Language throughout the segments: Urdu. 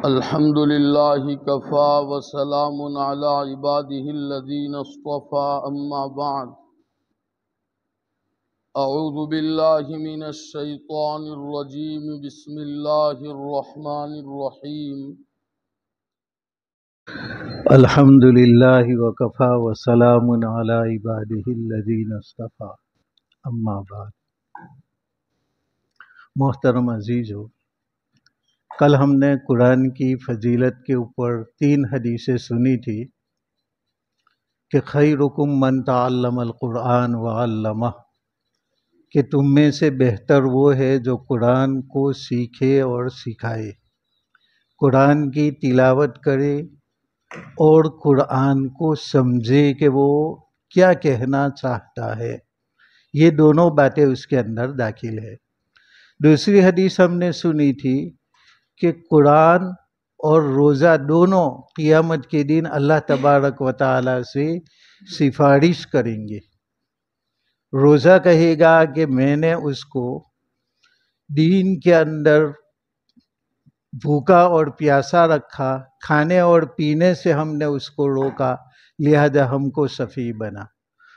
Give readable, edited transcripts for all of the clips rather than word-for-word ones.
الحمد لله كفى وسلام على عباده الذين اصطفى أما بعد أعوذ بالله من الشيطان الرجيم بسم الله الرحمن الرحيم الحمد للہ وکفا وسلام علی عبادہ الذین اصطفیٰ اما بعد۔ محترم عزیزو، کل ہم نے قرآن کی فضیلت کے اوپر 3 حدیثیں سنی تھی کہ خیرکم من تعلم القرآن وعلمہ، کہ تم میں سے بہتر وہ ہے جو قرآن کو سیکھے اور سکھائے، قرآن کی تلاوت کرے اور قرآن کو سمجھے کہ وہ کیا کہنا چاہتا ہے۔ یہ دونوں باتیں اس کے اندر داخل ہے۔ دوسری حدیث ہم نے سنی تھی کہ قرآن اور روزہ دونوں قیامت کے دن اللہ تبارک و تعالی سے سفارش کریں گے۔ روزہ کہے گا کہ میں نے اس کو دین کے اندر بھوکا اور پیاسا رکھا، کھانے اور پینے سے ہم نے اس کو روکا، لہذا ہم کو شفیع بنا۔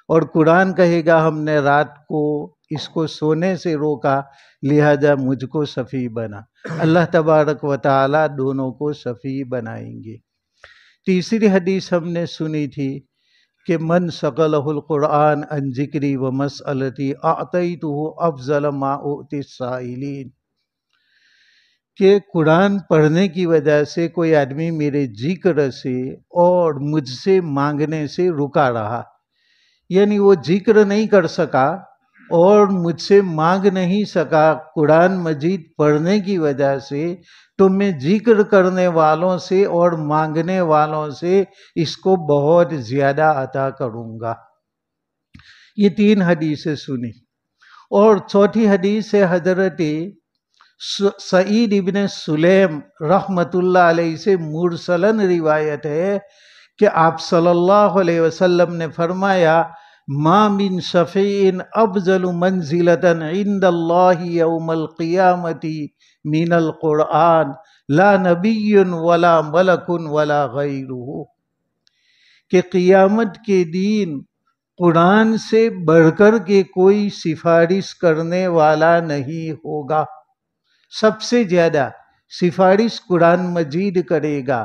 اور قرآن کہے گا ہم نے رات کو اس کو سونے سے روکا، لہذا مجھ کو شفیع بنا۔ اللہ تبارک و تعالی دونوں کو شفیع بنائیں گے۔ تیسری حدیث ہم نے سنی تھی کہ من شغلہ القرآن عن ذکری و مسئلتی اعطیتہ افضل ما اعطی السائلین، کہ قرآن پڑھنے کی وجہ سے کوئی آدمی میرے ذکر سے اور مجھ سے مانگنے سے رکا رہا، یعنی وہ ذکر نہیں کر سکا اور مجھ سے مانگ نہیں سکا قرآن مجید پڑھنے کی وجہ سے، تو میں ذکر کرنے والوں سے اور مانگنے والوں سے اس کو بہت زیادہ عطا کروں گا۔ یہ 3 حدیثیں سنی۔ اور چوتھی حدیث ہے حضرت سعید ابن سلیم رحمۃ اللہ علیہ سے مرسلاً روایت ہے کہ آپ صلی اللہ علیہ وسلم نے فرمایا، ما من شفیع افضل منزلۃ عند اللہ یوم القیامۃ من القرآن لا نبی ولا ملک ولا غیرہ، کہ قیامت کے دن قرآن سے بڑھ کر کے کوئی سفارش کرنے والا نہیں ہوگا۔ سب سے زیادہ سفارش قرآن مجید کرے گا،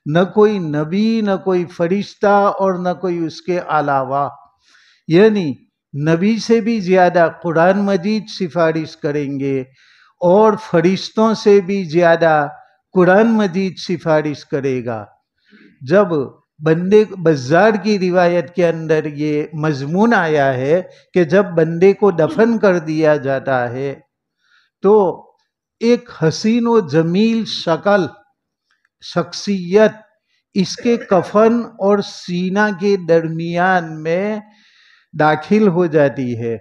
نہ کوئی نبی، نہ کوئی فرشتہ اور نہ کوئی اس کے علاوہ، یعنی نبی سے بھی زیادہ قرآن مجید سفارش کریں گے اور فرشتوں سے بھی زیادہ قرآن مجید سفارش کرے گا۔ جب بندے بزار کی روایت کے اندر یہ مضمون آیا ہے کہ جب بندے کو دفن کر دیا جاتا ہے تو ایک حسین و جمیل شخصیت اس کے کفن اور سینہ کے درمیان میں داخل ہو جاتی ہے،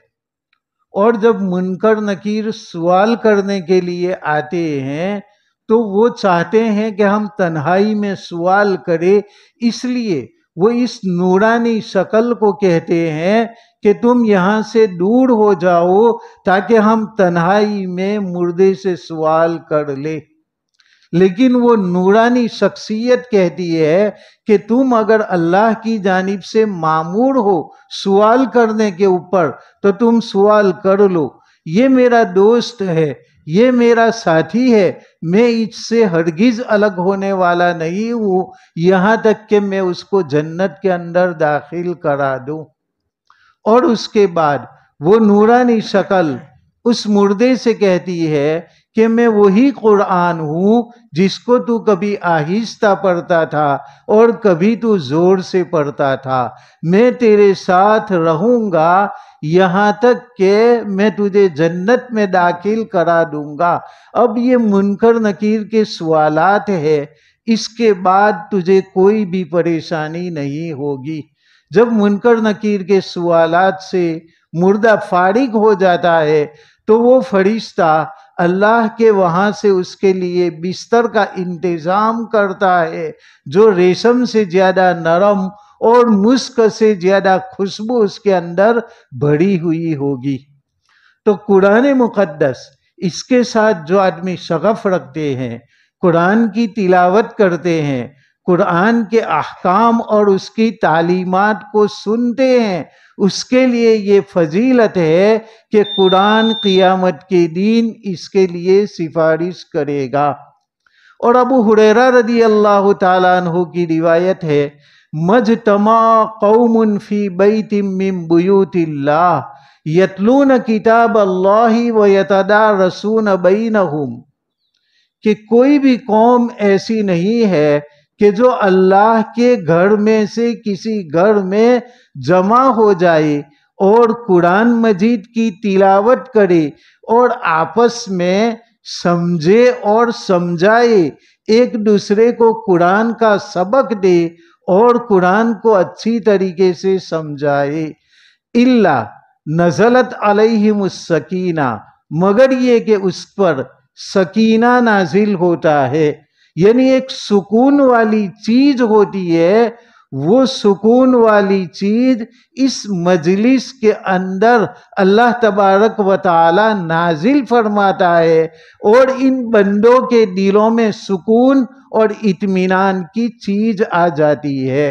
اور جب منکر نکیر سوال کرنے کے لیے آتے ہیں تو وہ چاہتے ہیں کہ ہم تنہائی میں سوال کریں، اس لیے وہ اس نورانی شکل کو کہتے ہیں کہ تم یہاں سے دور ہو جاؤ تاکہ ہم تنہائی میں مردے سے سوال کر لیں۔ لیکن وہ نورانی شخصیت کہتی ہے کہ تم اگر اللہ کی جانب سے مامور ہو سوال کرنے کے اوپر تو تم سوال کر لو، یہ میرا دوست ہے، یہ میرا ساتھی ہے، میں اس سے ہرگز الگ ہونے والا نہیں ہوں یہاں تک کہ میں اس کو جنت کے اندر داخل کرا دوں۔ اور اس کے بعد وہ نورانی شکل اس مردے سے کہتی ہے کہ میں وہی قرآن ہوں جس کو تو کبھی آہستہ پڑھتا تھا اور کبھی تو زور سے پڑھتا تھا، میں تیرے ساتھ رہوں گا یہاں تک کہ میں تجھے جنت میں داخل کرا دوں گا۔ اب یہ منکر نکیر کے سوالات ہے، اس کے بعد تجھے کوئی بھی پریشانی نہیں ہوگی۔ جب منکر نکیر کے سوالات سے مردہ فارغ ہو جاتا ہے تو وہ فرشتہ اللہ کے وہاں سے اس کے لیے بستر کا انتظام کرتا ہے جو ریشم سے زیادہ نرم اور مسک سے زیادہ خوشبو اس کے اندر بھری ہوئی ہوگی۔ تو قرآن مقدس اس کے ساتھ جو آدمی شغف رکھتے ہیں، قرآن کی تلاوت کرتے ہیں، قرآن کے احکام اور اس کی تعلیمات کو سنتے ہیں، اس کے لیے یہ فضیلت ہے کہ قرآن قیامت کے دن اس کے لیے سفارش کرے گا۔ اور ابو ہریرہ رضی اللہ تعالیٰ عنہ کی روایت ہے، مجتمع قوم فی بیت من بیوت اللہ یتلون کتاب اللہ ویتدارسون بینہم، کہ کوئی بھی قوم ایسی نہیں ہے کہ جو اللہ کے گھر میں سے کسی گھر میں جمع ہو جائے اور قرآن مجید کی تلاوت کرے اور آپس میں سمجھے اور سمجھائے، ایک دوسرے کو قرآن کا سبق دے اور قرآن کو اچھی طریقے سے سمجھائے، الا نزلت علیہم السکینہ، مگر یہ کہ اس پر سکینہ نازل ہوتا ہے، یعنی ایک سکون والی چیز ہوتی ہے، وہ سکون والی چیز اس مجلس کے اندر اللہ تبارک و تعالی نازل فرماتا ہے اور ان بندوں کے دلوں میں سکون اور اطمینان کی چیز آ جاتی ہے۔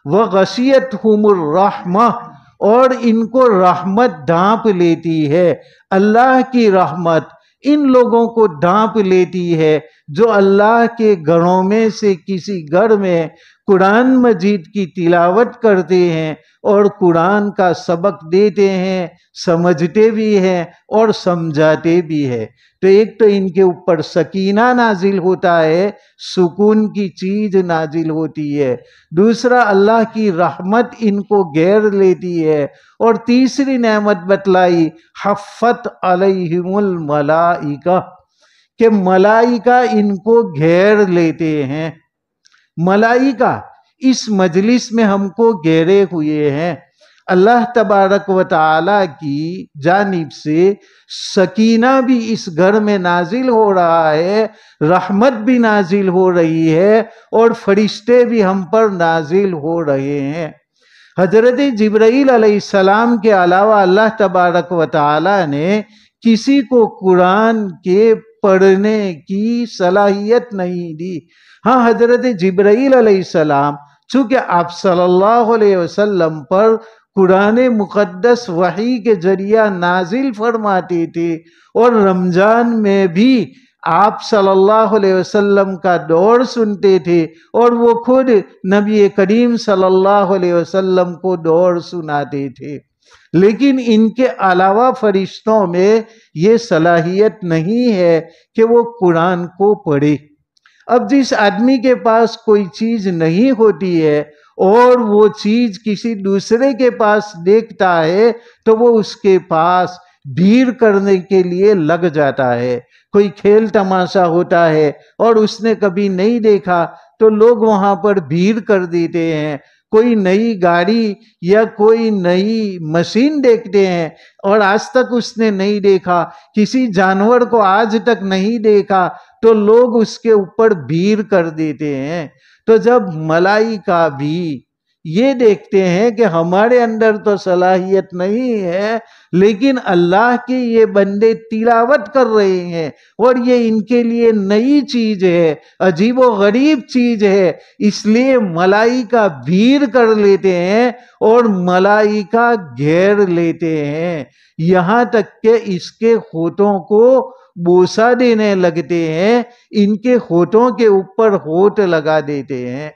وَغَشِيَتْهُمُ الرَّحْمَةُ، اور ان کو رحمت ڈھانپ لیتی ہے، اللہ کی رحمت ان لوگوں کو ڈھانپ لیتی ہے جو اللہ کے گھروں میں سے کسی گھر میں قرآن مجید کی تلاوت کرتے ہیں اور قرآن کا سبق دیتے ہیں، سمجھتے بھی ہیں اور سمجھاتے بھی ہیں۔ تو ایک تو ان کے اوپر سکینہ نازل ہوتا ہے، سکون کی چیز نازل ہوتی ہے، دوسرا اللہ کی رحمت ان کو گھیر لیتی ہے، اور تیسری نعمت بتلائی حفت علیہم الملائکہ، کہ ملائکہ ان کو گھیر لیتے ہیں۔ ملائکہ اس مجلس میں ہم کو گھیرے ہوئے ہیں، اللہ تبارک و تعالی کی جانب سے سکینہ بھی اس گھر میں نازل ہو رہا ہے، رحمت بھی نازل ہو رہی ہے، اور فرشتے بھی ہم پر نازل ہو رہے ہیں۔ حضرت جبرائیل علیہ السلام کے علاوہ اللہ تبارک و تعالی نے کسی کو قرآن کے پڑھنے کی صلاحیت نہیں دی۔ ہاں، حضرت جبرائیل علیہ السلام چونکہ آپ صلی اللہ علیہ وسلم پر قرآن مقدس وحی کے ذریعہ نازل فرماتے تھے، اور رمضان میں بھی آپ صلی اللہ علیہ وسلم کا دور سنتے تھے، اور وہ خود نبی کریم صلی اللہ علیہ وسلم کو دور سناتے تھے، لیکن ان کے علاوہ فرشتوں میں یہ صلاحیت نہیں ہے کہ وہ قرآن کو پڑھے۔ اب جس آدمی کے پاس کوئی چیز نہیں ہوتی ہے اور وہ چیز کسی دوسرے کے پاس دیکھتا ہے تو وہ اس کے پاس بھیڑ کرنے کے لیے لگ جاتا ہے۔ کوئی کھیل تماشا ہوتا ہے اور اس نے کبھی نہیں دیکھا تو لوگ وہاں پر بھیڑ کر دیتے ہیں۔ کوئی نئی گاڑی یا کوئی نئی مشین دیکھتے ہیں اور آج تک اس نے نہیں دیکھا، کسی جانور کو آج تک نہیں دیکھا تو لوگ اس کے اوپر بھیڑ کر دیتے ہیں۔ تو جب ملائکہ بھی یہ دیکھتے ہیں کہ ہمارے اندر تو صلاحیت نہیں ہے، لیکن اللہ کے یہ بندے تلاوت کر رہے ہیں اور یہ ان کے لیے نئی چیز ہے، عجیب و غریب چیز ہے، اس لیے ملائکہ بھیڑ کر لیتے ہیں اور ملائکہ گھیر لیتے ہیں، یہاں تک کہ اس کے ہونٹوں کو بوسہ دینے لگتے ہیں، ان کے ہونٹوں کے اوپر ہونٹ لگا دیتے ہیں،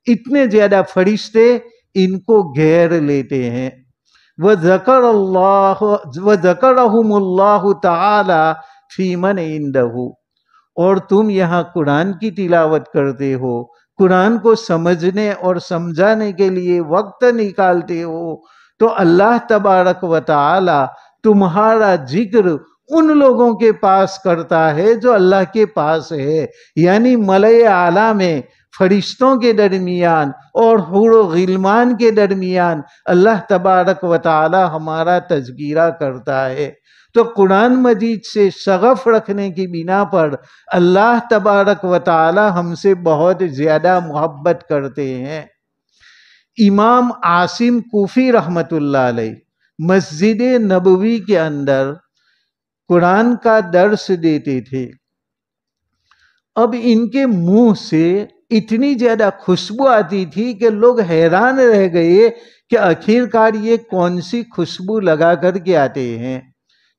اتنے زیادہ فرشتے ان کو گھیر لیتے ہیں۔ وَذَكَرَهُمُ اللَّهُ تَعَالَى فِي مَنْ عِنْدَهُ، اور تم یہاں قرآن کی تلاوت کرتے ہو، قرآن کو سمجھنے اور سمجھانے کے لیے وقت نکالتے ہو، تو اللہ تبارک و تعالی تمہارا ذکر ان لوگوں کے پاس کرتا ہے جو اللہ کے پاس ہے، یعنی ملائے اعلیٰ میں فرشتوں کے درمیان اور حور و غلمان کے درمیان اللہ تبارک و تعالی ہمارا تذکرہ کرتا ہے۔ تو قرآن مجید سے شغف رکھنے کی بنا پر اللہ تبارک و تعالی ہم سے بہت زیادہ محبت کرتے ہیں۔ امام عاصم کوفی رحمت اللہ علیہ مسجد نبوی کے اندر قرآن کا درس دیتے تھے، اب ان کے منہ سے اتنی زیادہ خوشبو آتی تھی کہ لوگ حیران رہ گئے کہ آخر کار یہ کون سی خوشبو لگا کر کے آتے ہیں۔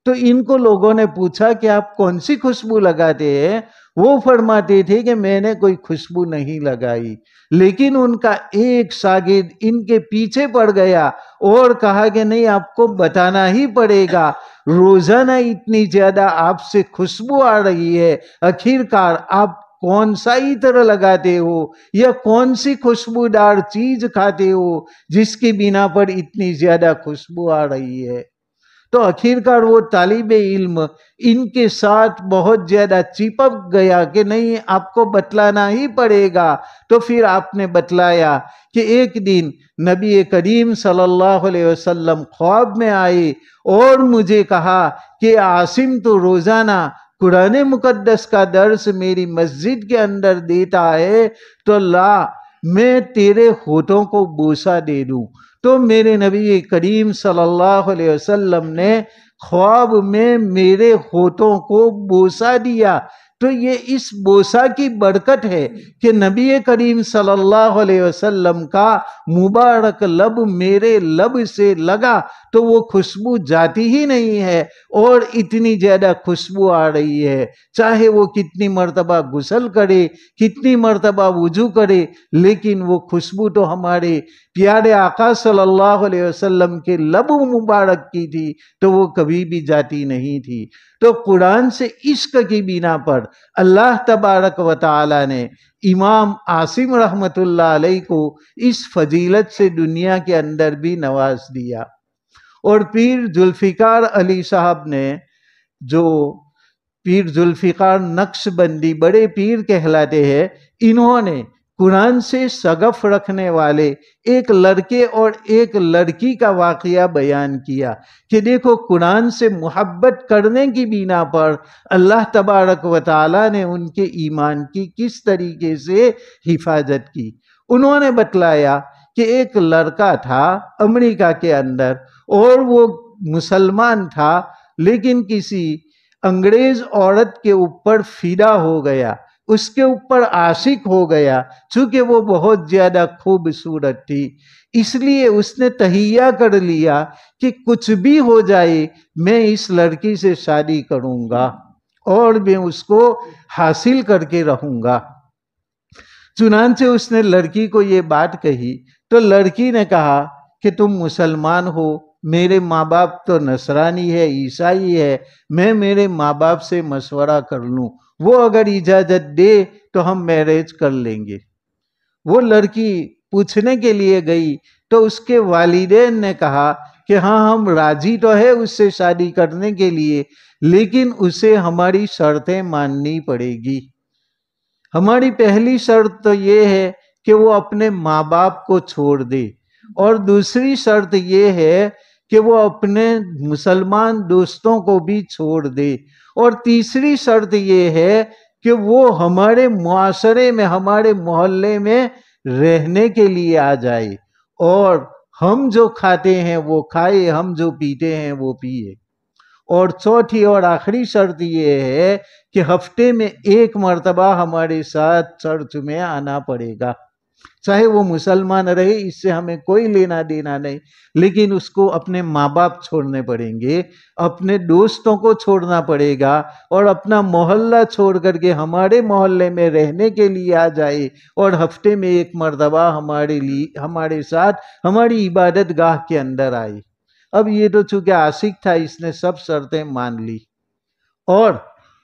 تو ان کو لوگوں نے پوچھا کہ آپ کون سی خوشبو لگاتے ہیں؟ وہ فرماتے تھے کہ میں نے کوئی خوشبو نہیں لگائی، لیکن ان کا ایک شاگرد ان کے پیچھے پڑ گیا اور کہا کہ نہیں، آپ کو بتانا ہی پڑے گا، روزانہ اتنی زیادہ آپ سے خوشبو آ رہی ہے، آخر کار آپ کون سا عطر لگاتے ہو یا کون سی خوشبودار چیز کھاتے ہو جس کی بنا پر اتنی زیادہ خوشبو آ رہی ہے۔ تو آخرکار وہ طالب علم ان کے ساتھ بہت زیادہ چپک گیا کہ نہیں، آپ کو بتلانا ہی پڑے گا۔ تو پھر آپ نے بتلایا کہ ایک دن نبی کریم صلی اللہ علیہ وسلم خواب میں آئے اور مجھے کہا کہ عاصم تو روزانہ قرآن مقدس کا درس میری مسجد کے اندر دیتا ہے، تو لا میں تیرے ہونٹوں کو بوسہ دے دوں۔ تو میرے نبی کریم صلی اللہ علیہ وسلم نے خواب میں میرے ہونٹوں کو بوسہ دیا۔ تو یہ اس بوسہ کی برکت ہے کہ نبی کریم صلی اللہ علیہ وسلم کا مبارک لب میرے لب سے لگا تو وہ خوشبو جاتی ہی نہیں ہے اور اتنی زیادہ خوشبو آ رہی ہے، چاہے وہ کتنی مرتبہ غسل کرے، کتنی مرتبہ وضو کرے، لیکن وہ خوشبو تو ہمارے پیارے آقا صلی اللہ علیہ وسلم کے لب مبارک کی تھی، تو وہ کبھی بھی جاتی نہیں تھی۔ تو قرآن سے عشق کی بنا پر اللہ تبارک و تعالی نے امام عاصم رحمت اللہ علیہ کو اس فضیلت سے دنیا کے اندر بھی نواز دیا۔ اور پیر ذوالفقار علی صاحب نے، جو پیر ذوالفقار نقش بندی بڑے پیر کہلاتے ہیں، انہوں نے قرآن سے شغف رکھنے والے ایک لڑکے اور ایک لڑکی کا واقعہ بیان کیا کہ دیکھو قرآن سے محبت کرنے کی بنا پر اللہ تبارک و تعالی نے ان کے ایمان کی کس طریقے سے حفاظت کی۔ انہوں نے بتلایا کہ ایک لڑکا تھا امریکہ کے اندر اور وہ مسلمان تھا، لیکن کسی انگریز عورت کے اوپر فدا ہو گیا، اس کے اوپر عاشق ہو گیا، چونکہ وہ بہت زیادہ خوبصورت تھی۔ اس لیے اس نے تہیہ کر لیا کہ کچھ بھی ہو جائے میں اس لڑکی سے شادی کروں گا اور میں اس کو حاصل کر کے رہوں گا۔ چنانچہ اس نے لڑکی کو یہ بات کہی تو لڑکی نے کہا کہ تم مسلمان ہو، میرے ماں باپ تو نصرانی ہے، عیسائی ہے، میں میرے ماں باپ سے مشورہ کر لوں، وہ اگر اجازت دے تو ہم میرج کر لیں گے۔ وہ لڑکی پوچھنے کے لیے گئی تو اس کے والدین نے کہا کہ ہاں ہم راضی تو ہے اس سے شادی کرنے کے لیے، لیکن اسے ہماری شرطیں ماننی پڑے گی۔ ہماری پہلی شرط تو یہ ہے کہ وہ اپنے ماں باپ کو چھوڑ دے، اور دوسری شرط یہ ہے کہ وہ اپنے مسلمان دوستوں کو بھی چھوڑ دے، اور تیسری شرط یہ ہے کہ وہ ہمارے معاشرے میں، ہمارے محلے میں رہنے کے لیے آ جائے، اور ہم جو کھاتے ہیں وہ کھائے، ہم جو پیتے ہیں وہ پیے۔ اور چوتھی اور آخری شرط یہ ہے کہ ہفتے میں ایک مرتبہ ہمارے ساتھ چرچ میں آنا پڑے گا، چاہے وہ مسلمان رہے، اس سے ہمیں کوئی لینا دینا نہیں، لیکن اس کو اپنے ماں باپ چھوڑنے پڑیں گے، اپنے دوستوں کو چھوڑنا پڑے گا، اور اپنا محلہ چھوڑ کر کے ہمارے محلے میں رہنے کے لیے آ جائے، اور ہفتے میں ایک مرتبہ ہمارے ساتھ ہماری عبادت گاہ کے اندر آئے۔ اب یہ تو چونکہ عاشق تھا، اس نے سب شرطیں مان لی، اور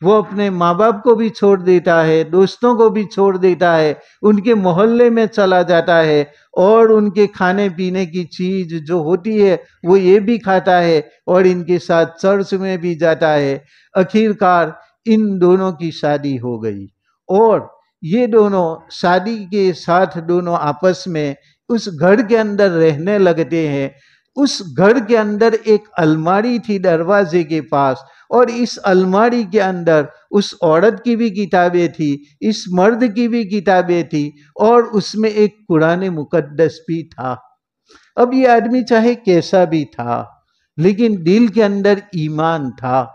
وہ اپنے ماں باپ کو بھی چھوڑ دیتا ہے، دوستوں کو بھی چھوڑ دیتا ہے، ان کے محلے میں چلا جاتا ہے، اور ان کے کھانے پینے کی چیز جو ہوتی ہے وہ یہ بھی کھاتا ہے، اور ان کے ساتھ چرچ میں بھی جاتا ہے۔ آخرکار ان دونوں کی شادی ہو گئی، اور یہ دونوں شادی کے ساتھ دونوں آپس میں اس گھر کے اندر رہنے لگتے ہیں۔ اس گھر کے اندر ایک الماری تھی دروازے کے پاس، اور اس الماری کے اندر اس عورت کی بھی کتابیں تھی، اس مرد کی بھی کتابیں تھی، اور اس میں ایک قرآن مقدس بھی تھا۔ اب یہ آدمی چاہے کیسا بھی تھا، لیکن دل کے اندر ایمان تھا،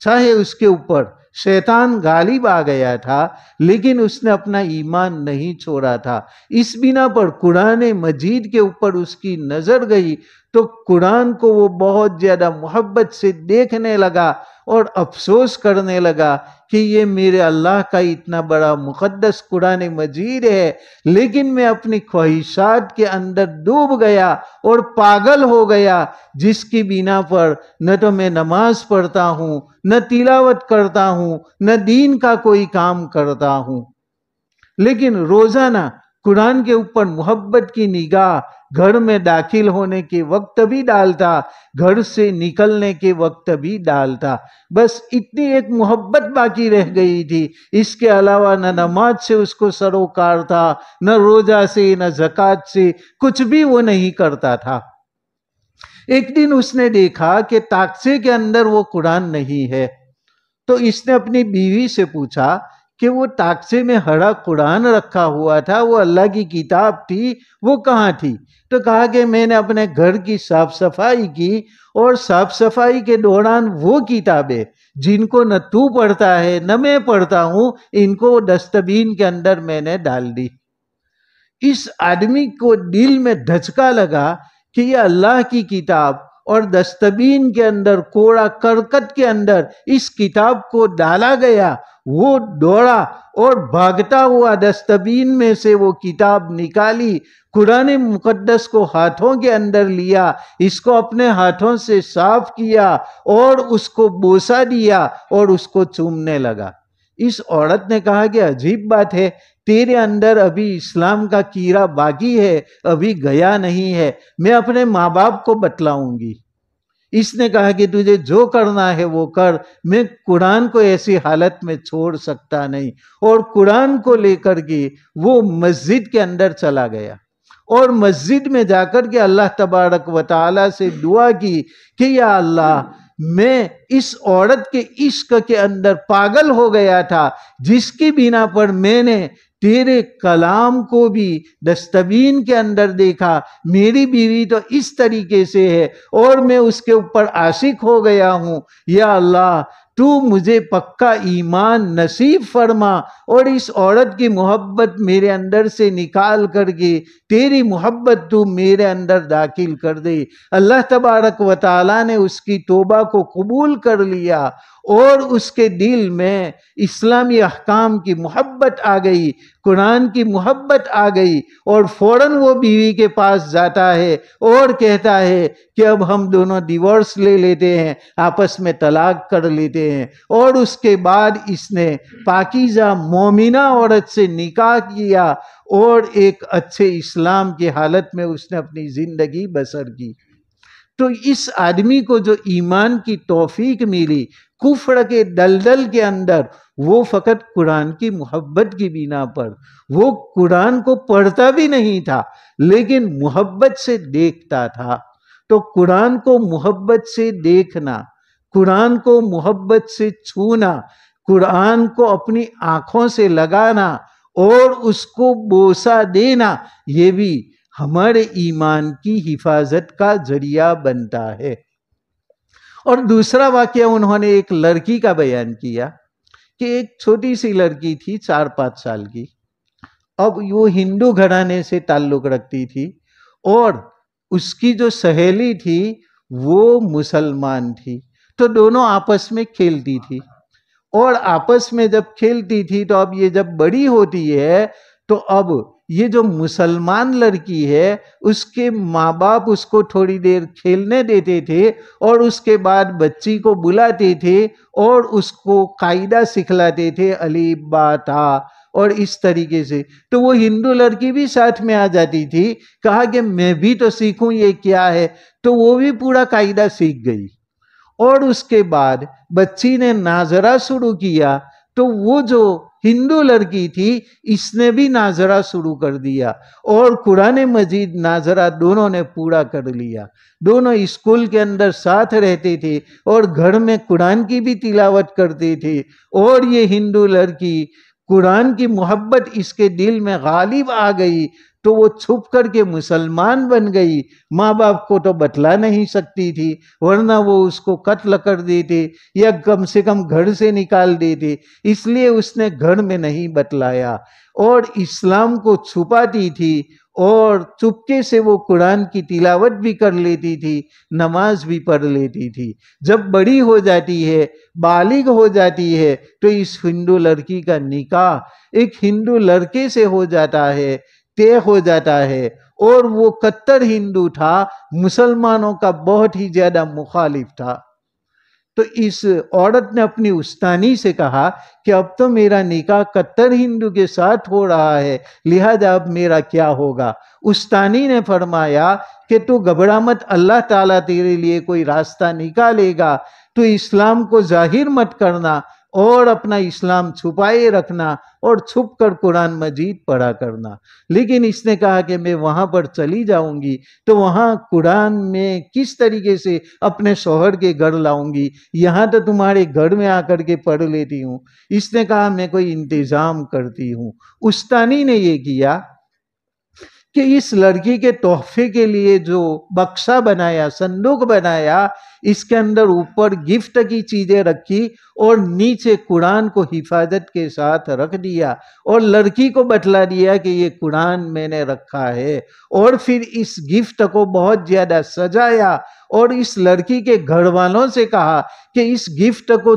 چاہے اس کے اوپر شیطان غالب آ گیا تھا، لیکن اس نے اپنا ایمان نہیں چھوڑا تھا۔ اس بنا پر قرآن مجید کے اوپر اس کی نظر گئی تو قرآن کو وہ بہت زیادہ محبت سے دیکھنے لگا اور افسوس کرنے لگا کہ یہ میرے اللہ کا اتنا بڑا مقدس قرآن مجید ہے، لیکن میں اپنی خواہشات کے اندر ڈوب گیا اور پاگل ہو گیا، جس کی بنا پر نہ تو میں نماز پڑھتا ہوں، نہ تلاوت کرتا ہوں، نہ دین کا کوئی کام کرتا ہوں۔ لیکن روزانہ قرآن کے اوپر محبت کی نگاہ گھر میں داخل ہونے کے وقت بھی ڈالتا، گھر سے نکلنے کے وقت بھی ڈالتا۔ بس اتنی ایک محبت باقی رہ گئی تھی، اس کے علاوہ نہ نماز سے اس کو سروکار تھا، نہ روزہ سے، نہ زکوٰۃ سے، کچھ بھی وہ نہیں کرتا تھا۔ ایک دن اس نے دیکھا کہ تاکچے کے اندر وہ قرآن نہیں ہے، تو اس نے اپنی بیوی سے پوچھا کہ وہ تاکچے میں ہرا قرآن رکھا ہوا تھا، وہ اللہ کی کتاب تھی، وہ کہاں تھی؟ تو کہا کہ میں نے اپنے گھر کی صاف صفائی کی، اور صاف صفائی کے دوران وہ کتابیں جن کو نہ تو پڑھتا ہے نہ میں پڑھتا ہوں، ان کو ڈسٹ بین کے اندر میں نے ڈال دی۔ اس آدمی کو دل میں دھچکا لگا کہ یہ اللہ کی کتاب اور ڈسٹ بین کے اندر، کوڑا کرکٹ کے اندر اس کتاب کو ڈالا گیا۔ وہ دوڑا اور بھاگتا ہوا ڈسٹ بین میں سے وہ کتاب نکالی، قرآن مقدس کو ہاتھوں کے اندر لیا، اس کو اپنے ہاتھوں سے صاف کیا اور اس کو بوسہ دیا اور اس کو چومنے لگا۔ اس عورت نے کہا کہ عجیب بات ہے، تیرے اندر ابھی اسلام کا کیڑا باقی ہے، ابھی گیا نہیں ہے، میں اپنے ماں باپ کو بتلاؤں گی۔ اس نے کہا کہ تجھے جو کرنا ہے وہ کر، میں قرآن کو ایسی حالت میں چھوڑ سکتا نہیں۔ اور قرآن کو لے کر کے وہ مسجد کے اندر چلا گیا، اور مسجد میں جا کر کے اللہ تبارک و تعالیٰ سے دعا کی کہ یا اللہ، میں اس عورت کے عشق کے اندر پاگل ہو گیا تھا، جس کی بنا پر میں نے تیرے کلام کو بھی ڈسٹ بین کے اندر دیکھا، میری بیوی تو اس طریقے سے ہے اور میں اس کے اوپر عاشق ہو گیا ہوں۔ یا اللہ، تو مجھے پکا ایمان نصیب فرما اور اس عورت کی محبت میرے اندر سے نکال کر کے تیری محبت تو میرے اندر داخل کر دے۔ اللہ تبارک و تعالیٰ نے اس کی توبہ کو قبول کر لیا اور اس کے دل میں اسلامی احکام کی محبت آ گئی، قرآن کی محبت آ گئی، اور فوراً وہ بیوی کے پاس جاتا ہے اور کہتا ہے کہ اب ہم دونوں ڈیورس لے لیتے ہیں، آپس میں طلاق کر لیتے ہیں۔ اور اس کے بعد اس نے پاکیزہ مومنہ عورت سے نکاح کیا اور ایک اچھے اسلام کی حالت میں اس نے اپنی زندگی بسر کی۔ تو اس آدمی کو جو ایمان کی توفیق ملی کفر کے دلدل کے اندر، وہ فقط قرآن کی محبت کی بنا پر، وہ قرآن کو پڑھتا بھی نہیں تھا لیکن محبت سے دیکھتا تھا۔ تو قرآن کو محبت سے دیکھنا، قرآن کو محبت سے چھونا، قرآن کو اپنی آنکھوں سے لگانا اور اس کو بوسہ دینا، یہ بھی ہمارے ایمان کی حفاظت کا ذریعہ بنتا ہے۔ اور دوسرا واقعہ انہوں نے ایک لڑکی کا بیان کیا کہ ایک چھوٹی سی لڑکی تھی 4-5 سال کی، اب وہ ہندو گھرانے سے تعلق رکھتی تھی اور اس کی جو سہیلی تھی وہ مسلمان تھی، تو دونوں آپس میں کھیلتی تھی، اور آپس میں جب کھیلتی تھی تو اب یہ جب بڑی ہوتی ہے تو اب یہ جو مسلمان لڑکی ہے اس کے ماں باپ اس کو تھوڑی دیر کھیلنے دیتے تھے اور اس کے بعد بچی کو بلاتے تھے اور اس کو قاعدہ سکھلاتے تھے، الف با تا، اور اس طریقے سے۔ تو وہ ہندو لڑکی بھی ساتھ میں آ جاتی تھی، کہا کہ میں بھی تو سیکھوں یہ کیا ہے، تو وہ بھی پورا قاعدہ سیکھ گئی۔ اور اس کے بعد بچی نے ناظرہ شروع کیا تو وہ جو ہندو لڑکی تھی اس نے بھی ناظرہ شروع کر دیا اور قرآن مجید ناظرہ دونوں نے پورا کر لیا۔ دونوں اسکول کے اندر ساتھ رہتے تھے اور گھر میں قرآن کی بھی تلاوت کرتے تھے، اور یہ ہندو لڑکی قرآن کی محبت اس کے دل میں غالب آ گئی تو وہ چھپ کر کے مسلمان بن گئی. ماں باپ کو تو بتلا نہیں سکتی تھی ورنہ وہ اس کو قتل کر دیتے یا کم سے کم گھر سے نکال دیتے، اس لیے اس نے گھر میں نہیں بتلایا اور اسلام کو چھپاتی تھی اور چپکے سے وہ قرآن کی تلاوت بھی کر لیتی تھی، نماز بھی پڑھ لیتی تھی. جب بڑی ہو جاتی ہے، بالغ ہو جاتی ہے، تو اس ہندو لڑکی کا نکاح ایک ہندو لڑکے سے ہو جاتا ہے، طے ہو جاتا ہے. اور وہ کٹر ہندو تھا، مسلمانوں کا بہت ہی زیادہ مخالف تھا. تو اس عورت نے اپنی استانی سے کہا کہ اب تو میرا نکاح کٹر ہندو کے ساتھ ہو رہا ہے، لہذا اب میرا کیا ہوگا؟ استانی نے فرمایا کہ تو گھبرا مت، اللہ تعالیٰ تیرے لیے کوئی راستہ نکالے گا. تو اسلام کو ظاہر مت کرنا اور اپنا اسلام چھپائے رکھنا اور چھپ کر قرآن مجید پڑھا کرنا. لیکن اس نے کہا کہ میں وہاں پر چلی جاؤں گی تو وہاں قرآن میں کس طریقے سے اپنے شوہر کے گھر لاؤں گی، یہاں تو تمہارے گھر میں آ کر کے پڑھ لیتی ہوں. اس نے کہا میں کوئی انتظام کرتی ہوں. استانی نے یہ کیا کہ اس لڑکی کے تحفے کے لیے جو بکسا بنایا، صندوق بنایا، اس کے اندر اوپر گفٹ کی چیزیں رکھی اور نیچے قرآن کو حفاظت کے ساتھ رکھ دیا اور لڑکی کو بتلا دیا کہ یہ قرآن میں نے رکھا ہے. اور پھر اس گفٹ کو بہت زیادہ سجایا اور اس لڑکی کے گھر والوں سے کہا کہ اس گفٹ کو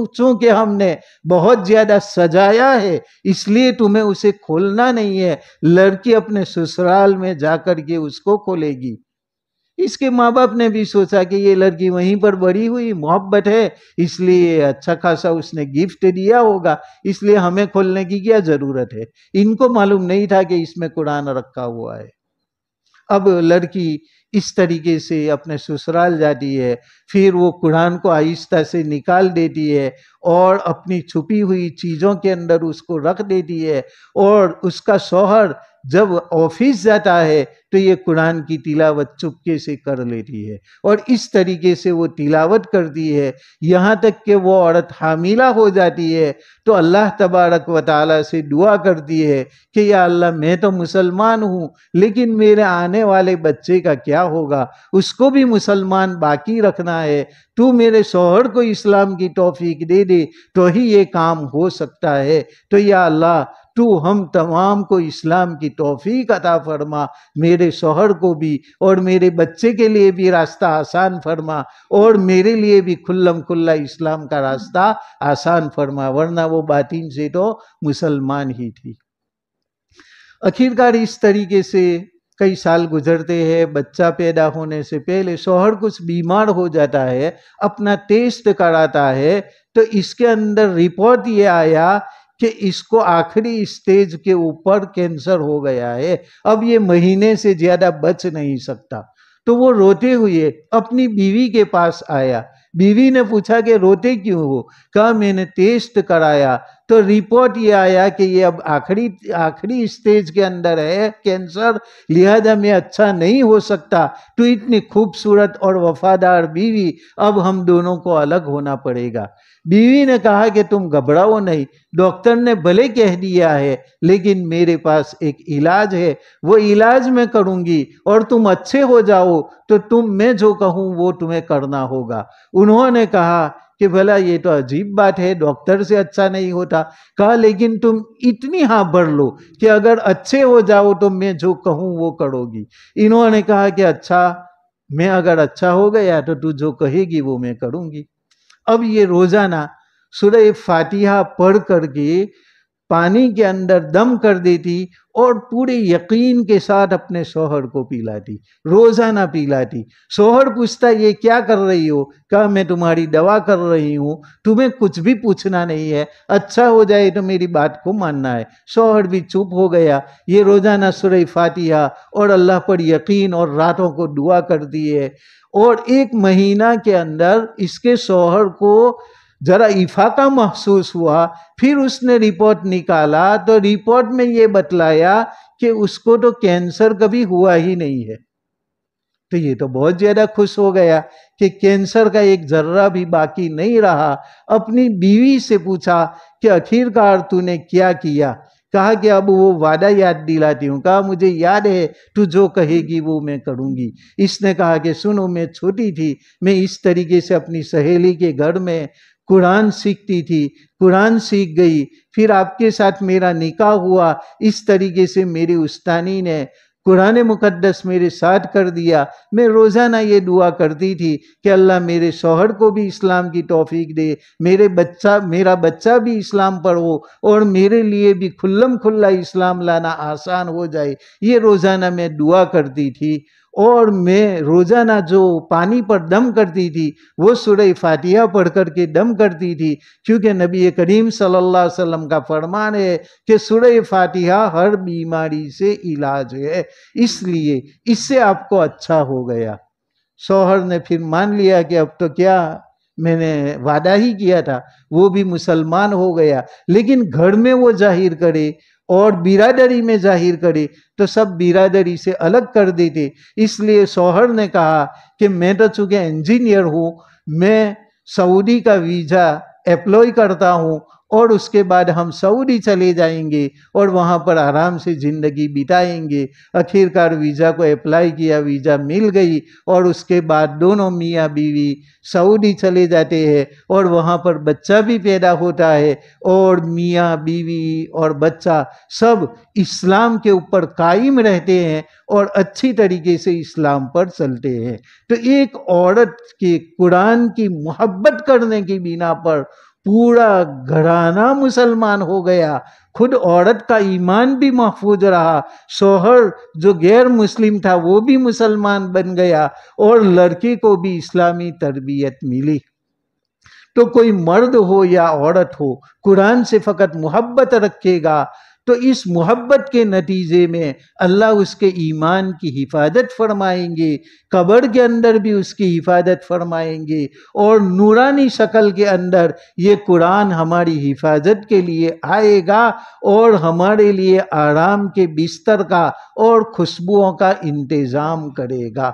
چونکہ ہم نے بہت زیادہ سجایا ہے اس لیے تمہیں اسے کھولنا نہیں ہے، لڑکی اپنے سسرال میں جا کر کے اس کو کھولے گی. اس کے ماں باپ نے بھی سوچا کہ یہ لڑکی وہیں پر بڑی ہوئی، محبت ہے، اس لیے اچھا خاصا اس نے گفٹ دیا ہوگا، اس لیے ہمیں کھولنے کی کیا ضرورت ہے. ان کو معلوم نہیں تھا کہ اس میں قرآن رکھا ہوا ہے. اب لڑکی اس طریقے سے اپنے سسرال جاتی ہے، پھر وہ قرآن کو آہستہ سے نکال دیتی ہے اور اپنی چھپی ہوئی چیزوں کے اندر اس کو رکھ دیتی ہے. اور اس کا شوہر جب آفس جاتا ہے تو یہ قرآن کی تلاوت چپکے سے کر لیتی ہے اور اس طریقے سے وہ تلاوت کرتی ہے یہاں تک کہ وہ عورت حاملہ ہو جاتی ہے. تو اللہ تبارک و تعالیٰ سے دعا کرتی ہے کہ یا اللہ میں تو مسلمان ہوں لیکن میرے آنے والے بچے کا کیا ہوگا، اس کو بھی مسلمان باقی رکھنا ہے. تو میرے شوہر کو اسلام کی توفیق دے دے تو ہی یہ کام ہو سکتا ہے. تو یا اللہ تو ہم تمام کو اسلام کی توفیق عطا فرما، میرے شوہر کو بھی اور میرے بچے کے لیے بھی راستہ آسان فرما اور میرے لیے بھی کھلم کھلا اسلام کا راستہ آسان فرما، ورنہ وہ باطن سے تو مسلمان ہی تھی. آخرکار اس طریقے سے کئی سال گزرتے ہیں. بچہ پیدا ہونے سے پہلے شوہر کچھ بیمار ہو جاتا ہے، اپنا ٹیسٹ کراتا ہے تو اس کے اندر رپورٹ یہ آیا کہ اس کو آخری اسٹیج کے اوپر کینسر ہو گیا ہے، اب یہ مہینے سے زیادہ بچ نہیں سکتا. تو وہ روتے ہوئے اپنی بیوی کے پاس آیا. بیوی نے پوچھا کہ روتے کیوں ہو؟ کہا میں نے ٹیسٹ کرایا تو رپورٹ یہ آیا کہ یہ اب آخری اسٹیج کے اندر ہے کینسر، لہذا میں اچھا نہیں ہو سکتا. تو اتنی خوبصورت اور وفادار بیوی، اب ہم دونوں کو الگ ہونا پڑے گا. بیوی نے کہا کہ تم گھبراؤ نہیں، ڈاکٹر نے بھلے کہہ دیا ہے لیکن میرے پاس ایک علاج ہے، وہ علاج میں کروں گی اور تم اچھے ہو جاؤ تو میں جو کہوں وہ تمہیں کرنا ہوگا. انہوں نے کہا کہ بھلا یہ تو عجیب بات ہے، ڈاکٹر سے اچھا نہیں ہوتا. کہا لیکن تم اتنی ہاں بھر لو کہ اگر اچھے ہو جاؤ تو میں جو کہوں وہ کرو گی. انہوں نے کہا کہ اچھا، میں اگر اچھا ہو گیا تو جو کہے گی وہ میں کروں گی. اب یہ روزانہ سورہ فاتحہ پڑھ کر کے پانی کے اندر دم کر دیتی اور پورے یقین کے ساتھ اپنے شوہر کو پلاتی، روزانہ پلاتی. شوہر پوچھتا یہ کیا کر رہی ہو؟ کہا میں تمہاری دوا کر رہی ہوں، تمہیں کچھ بھی پوچھنا نہیں ہے، اچھا ہو جائے تو میری بات کو ماننا ہے. شوہر بھی چپ ہو گیا. یہ روزانہ سورہ فاتحہ اور اللہ پر یقین اور راتوں کو دعا کرتی ہے. اور 1 مہینہ کے اندر اس کے شوہر کو ذرا افاقہ محسوس ہوا. پھر اس نے رپورٹ نکالا تو رپورٹ میں یہ بتلایا کہ اس کو تو کینسر کبھی ہوا ہی نہیں ہے. تو یہ تو بہت زیادہ خوش ہو گیا کہ کینسر کا ایک ذرہ بھی باقی نہیں رہا. اپنی بیوی سے پوچھا کہ آخرکار تو نے کیا کیا؟ کہا کہ اب وہ وعدہ یاد دلاتی ہوں. کہا مجھے یاد ہے تو جو کہے گی وہ میں کروں گی. اس نے کہا کہ سنو، میں چھوٹی تھی، میں اس طریقے سے اپنی سہیلی کے گھر میں قرآن سیکھتی تھی، قرآن سیکھ گئی، پھر آپ کے ساتھ میرا نکاح ہوا. اس طریقے سے میری استانی نے قرآن مقدس میرے ساتھ کر دیا. میں روزانہ یہ دعا کرتی تھی کہ اللہ میرے شوہر کو بھی اسلام کی توفیق دے، میرا بچہ بھی اسلام پر ہو، اور میرے لیے بھی کھلم کھلا اسلام لانا آسان ہو جائے. یہ روزانہ میں دعا کرتی تھی. اور میں روزانہ جو پانی پر دم کرتی تھی وہ سورہ فاتحہ پڑھ کر کے دم کرتی تھی، کیونکہ نبی کریم صلی اللہ علیہ وسلم کا فرمان ہے کہ سورہ فاتحہ ہر بیماری سے علاج ہے. اس لیے اس سے آپ کو اچھا ہو گیا. شوہر نے پھر مان لیا کہ اب تو کیا، میں نے وعدہ ہی کیا تھا. وہ بھی مسلمان ہو گیا. لیکن گھر میں وہ ظاہر کرے اور برادری میں ظاہر کرے تو سب برادری سے الگ کر دیتے. اس لیے شوہر نے کہا کہ میں تو چونکہ انجینئر ہوں، میں سعودی کا ویزا اپلائی کرتا ہوں، اور اس کے بعد ہم سعودی چلے جائیں گے اور وہاں پر آرام سے زندگی بتائیں گے. آخرکار ویزا کو اپلائی کیا، ویزا مل گئی، اور اس کے بعد دونوں میاں بیوی سعودی چلے جاتے ہیں، اور وہاں پر بچہ بھی پیدا ہوتا ہے، اور میاں بیوی اور بچہ سب اسلام کے اوپر قائم رہتے ہیں اور اچھی طریقے سے اسلام پر چلتے ہیں. تو ایک عورت کے قرآن کی محبت کرنے کی بنا پر پورا گھرانہ مسلمان ہو گیا. خود عورت کا ایمان بھی محفوظ رہا، شوہر جو غیر مسلم تھا وہ بھی مسلمان بن گیا، اور لڑکی کو بھی اسلامی تربیت ملی. تو کوئی مرد ہو یا عورت ہو، قرآن سے فقط محبت رکھے گا تو اس محبت کے نتیجے میں اللہ اس کے ایمان کی حفاظت فرمائیں گے، قبر کے اندر بھی اس کی حفاظت فرمائیں گے، اور نورانی شکل کے اندر یہ قرآن ہماری حفاظت کے لیے آئے گا، اور ہمارے لیے آرام کے بستر کا اور خوشبوؤں کا انتظام کرے گا.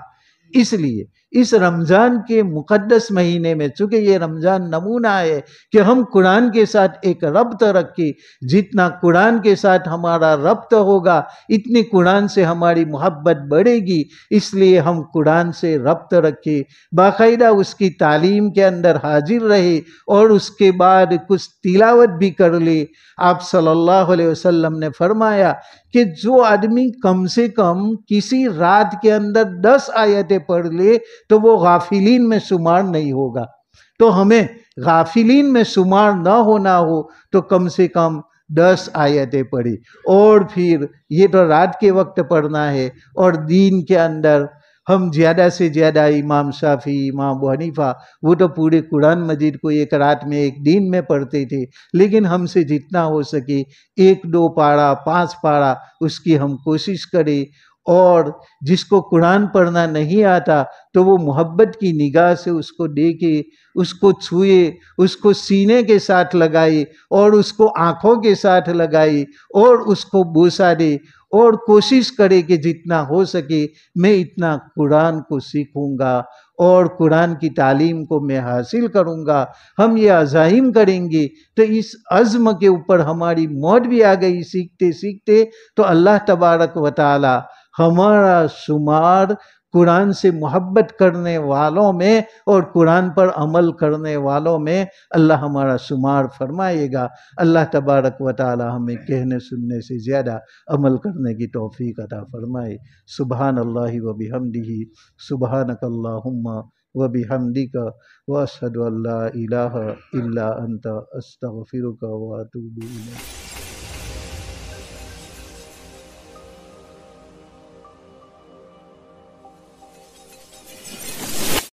اس لیے اس رمضان کے مقدس مہینے میں، چونکہ یہ رمضان نمونہ ہے کہ ہم قرآن کے ساتھ ایک ربط رکھیں. جتنا قرآن کے ساتھ ہمارا ربط ہوگا اتنی قرآن سے ہماری محبت بڑھے گی. اس لیے ہم قرآن سے ربط رکھیں، باقاعدہ اس کی تعلیم کے اندر حاضر رہے، اور اس کے بعد کچھ تلاوت بھی کر لے. آپ صلی اللہ علیہ وسلم نے فرمایا کہ جو آدمی کم سے کم کسی رات کے اندر 10 آیتیں پڑھ لے تو وہ غافلین میں شمار نہیں ہوگا. تو ہمیں غافلین میں شمار نہ ہونا ہو تو کم سے کم 10 آیتیں پڑھی، اور پھر یہ تو رات کے وقت پڑھنا ہے. اور دین کے اندر ہم زیادہ سے زیادہ امام شافعی، امام ابو حنیفہ، وہ تو پورے قرآن مجید کو ایک رات میں، ایک دن میں پڑھتے تھے. لیکن ہم سے جتنا ہو سکے 1-2 پارہ 5 پارہ اس کی ہم کوشش کریں. اور جس کو قرآن پڑھنا نہیں آتا تو وہ محبت کی نگاہ سے اس کو دیکھے، اس کو چھوئے، اس کو سینے کے ساتھ لگائے، اور اس کو آنکھوں کے ساتھ لگائے، اور اس کو بوسہ دے، اور کوشش کرے کہ جتنا ہو سکے میں اتنا قرآن کو سیکھوں گا اور قرآن کی تعلیم کو میں حاصل کروں گا. ہم یہ عزائم کریں گے تو اس عزم کے اوپر ہماری موت بھی آ گئی سیکھتے سیکھتے، تو اللہ تبارک و تعالی ہمارا شمار قرآن سے محبت کرنے والوں میں اور قرآن پر عمل کرنے والوں میں اللہ ہمارا شمار فرمائے گا. اللہ تبارک و تعالی ہمیں کہنے سننے سے زیادہ عمل کرنے کی توفیق عطا فرمائے. سبحان اللہ و بحمدہ، سبحانک اللہم و بحمدک، واشہد ان لا الہ الا انت، استغفرک و اتوب الیک.